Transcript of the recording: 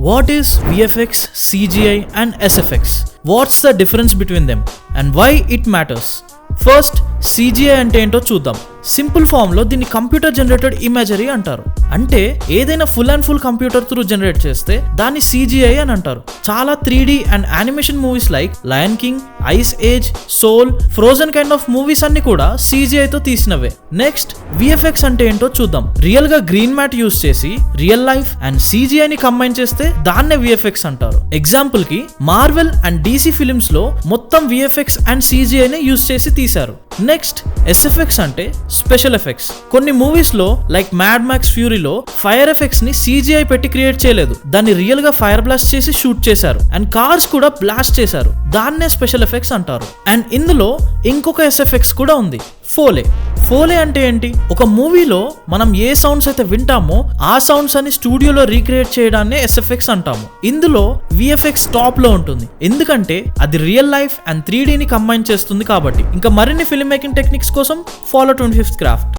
What is VFX, CGI and SFX? What's the difference between them and why it matters? First CGI అంటే ఏంటో చూద్దాం. Simple form లో దీన్ని computer generated imagery అంటారు. అంటే ఏదైనా full and full computer through generate చేస్తే దాన్ని CGI అని అంటారు. చాలా 3D and animation movies like lion king, ice age, soul, frozen kind of movies అన్ని కూడా CGI తో తీసినవే. నెక్స్ట్ VFX అంటే ఏంటో చూద్దాం. రియల్ గా గ్రీన్ మ్యాట్ యూస్ చేసి రియల్ లైఫ్ అండ్ CGI ని కంబైన్ చేస్తే దాన్నే VFX అంటారు. ఎగ్జాంపుల్ కి మార్వెల్ అండ్ DC ఫిలిమ్స్ లో మొత్తం VFX అండ్ CGI ని యూస్ చేసి తీశారు. నెక్స్ట్ SFX అంటే స్పెషల్ ఎఫెక్ట్స్. కొన్ని మూవీస్ లో లైక్ మ్యాడ్ మ్యాక్స్ ఫ్యూరీలో ఫైర్ ఎఫెక్ట్స్ ని CGI పెట్టి క్రియేట్ చేయలేదు, దాన్ని రియల్ గా ఫైర్ బ్లాస్ట్ చేసి షూట్ చేశారు. అండ్ కార్స్ కూడా బ్లాస్ట్ చేశారు, దాన్నే స్పెషల్ ఎఫెక్ట్స్ అంటారు. అండ్ ఇందులో ఇంకొక SFX కూడా ఉంది, ఫోలే అంటే ఏంటి? ఒక మూవీలో మనం ఏ సౌండ్స్ అయితే వింటామో ఆ సౌండ్స్ అని స్టూడియోలో రీక్రియేట్ చేయడాన్ని SFX అంటాము. ఇందులో VFX టాప్ లో ఉంటుంది, ఎందుకంటే అది రియల్ లైఫ్ అండ్ 3D ని కంబైన్ చేస్తుంది కాబట్టి. ఇంకా మరిన్ని ఫిల్మ్ మేకింగ్ టెక్నిక్స్ కోసం ఫాలో 25th క్రాఫ్ట్.